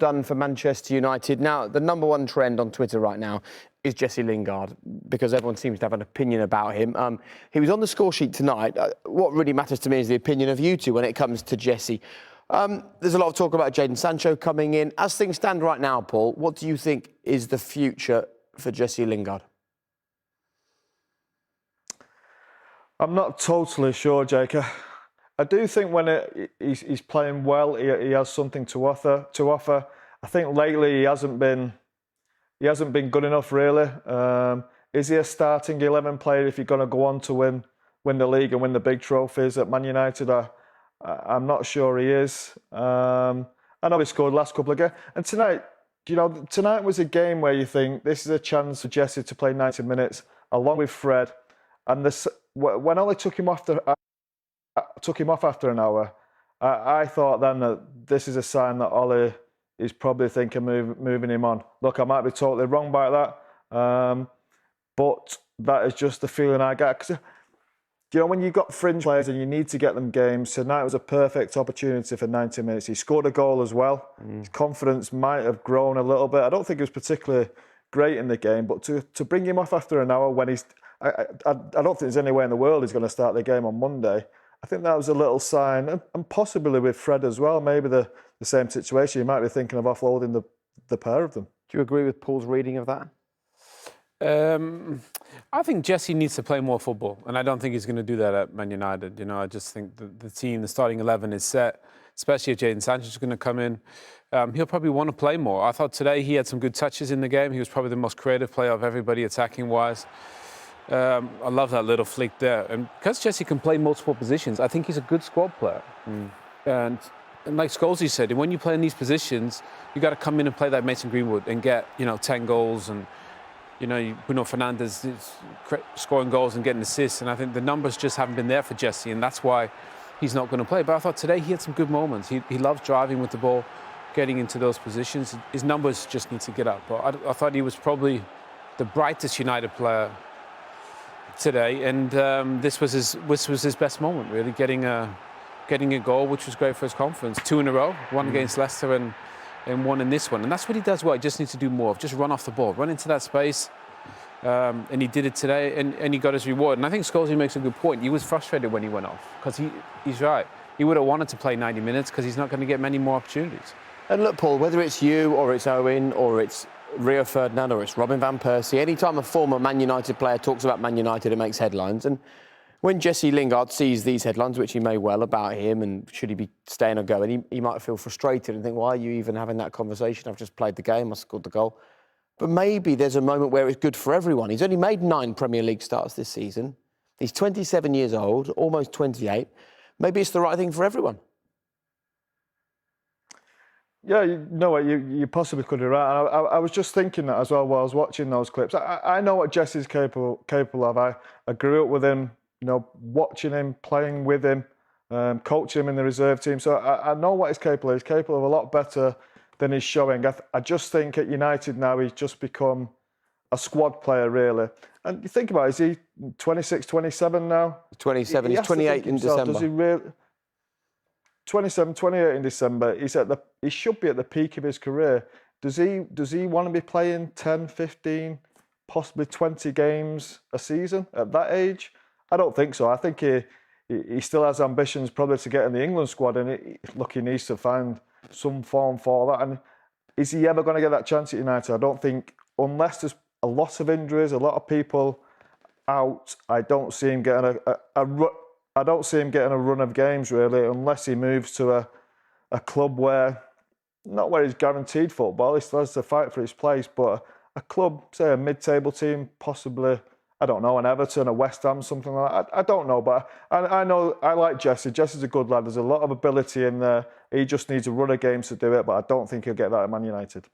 done for Manchester United. Now, the number one trend on Twitter right now is Jesse Lingard, because everyone seems to have an opinion about him. He was on the score sheet tonight. What really matters to me is the opinion of you two when it comes to Jesse. There's a lot of talk about Jadon Sancho coming in. As things stand right now, Paul, what do you think is the future for Jesse Lingard? I'm not totally sure, Jake. I do think when he's playing well, he has something to offer. I think lately he hasn't been good enough, really. Is he a starting 11 player if you're going to go on to win the league and win the big trophies at Man United? I'm not sure he is. I know he scored the last couple of games. And tonight was a game where you think this is a chance for Jesse to play 90 minutes along with Fred. And when Ollie took him off after an hour, I thought then that this is a sign that Ollie is probably thinking moving him on. Look, I might be totally wrong about that, but that is just the feeling I get. Because when you've got fringe players and you need to get them games, tonight was a perfect opportunity for 90 minutes. He scored a goal as well. His confidence might have grown a little bit. I don't think he was particularly great in the game, but to bring him off after an hour when he's... I don't think there's any way in the world he's going to start the game on Monday. I think that was a little sign, and possibly with Fred as well, maybe the same situation. You might be thinking of offloading the pair of them. Do you agree with Paul's reading of that? I think Jesse needs to play more football, and I don't think he's going to do that at Man United. I just think the team, the starting 11 is set, especially if Jadon Sancho is going to come in. He'll probably want to play more. I thought today he had some good touches in the game. He was probably the most creative player of everybody attacking-wise. I love that little flick there. And because Jesse can play multiple positions, I think he's a good squad player. And like Scholes said, when you play in these positions, you got to come in and play like Mason Greenwood and get, 10 goals. And, Bruno Fernandes is scoring goals and getting assists. And I think the numbers just haven't been there for Jesse. And that's why he's not going to play. But I thought today he had some good moments. He loves driving with the ball, getting into those positions. His numbers just need to get up. But I thought he was probably the brightest United player today, and this was his best moment, really, getting a goal, which was great for his confidence. 2 in a row, one against Leicester and one in this one. And that's what he does well. He just needs to do more, just run off the ball, run into that space. And he did it today, and he got his reward. And I think Scholes makes a good point. He was frustrated when he went off, because he's right. He would have wanted to play 90 minutes because he's not going to get many more opportunities. And look, Paul, whether it's you or it's Owen or it's Rio Ferdinand or it's Robin van Persie, anytime a former Man United player talks about Man United, it makes headlines. And when Jesse Lingard sees these headlines, which he may well about him, and should he be staying or going, he might feel frustrated and think, why are you even having that conversation? I've just played the game, I scored the goal. But maybe there's a moment where it's good for everyone. He's only made 9 Premier League starts this season. He's 27 years old, almost 28. Maybe it's the right thing for everyone. Yeah, you possibly could be right. I was just thinking that as well while I was watching those clips. I know what Jesse's capable of. I grew up with him, watching him, playing with him, coaching him in the reserve team. So I know what he's capable of. He's capable of a lot better than he's showing. I just think at United now he's just become a squad player, really. And you think about it, is he 26, 27 now? 27, he's 28 in December. Does he really... 27, 28 in December. He should be at the peak of his career. Does he want to be playing 10, 15, possibly 20 games a season at that age? I don't think so. I think he still has ambitions probably to get in the England squad, and he needs to find some form for that. And is he ever going to get that chance at United? I don't think, unless there's a lot of injuries, a lot of people out, I don't see him getting I don't see him getting a run of games, really, unless he moves to a club not where he's guaranteed football, he still has to fight for his place, but a club, say a mid-table team, possibly, I don't know, an Everton, a West Ham, something like that. I don't know, but I know, I like Jesse. Jesse's a good lad. There's a lot of ability in there. He just needs a run of games to do it, but I don't think he'll get that at Man United.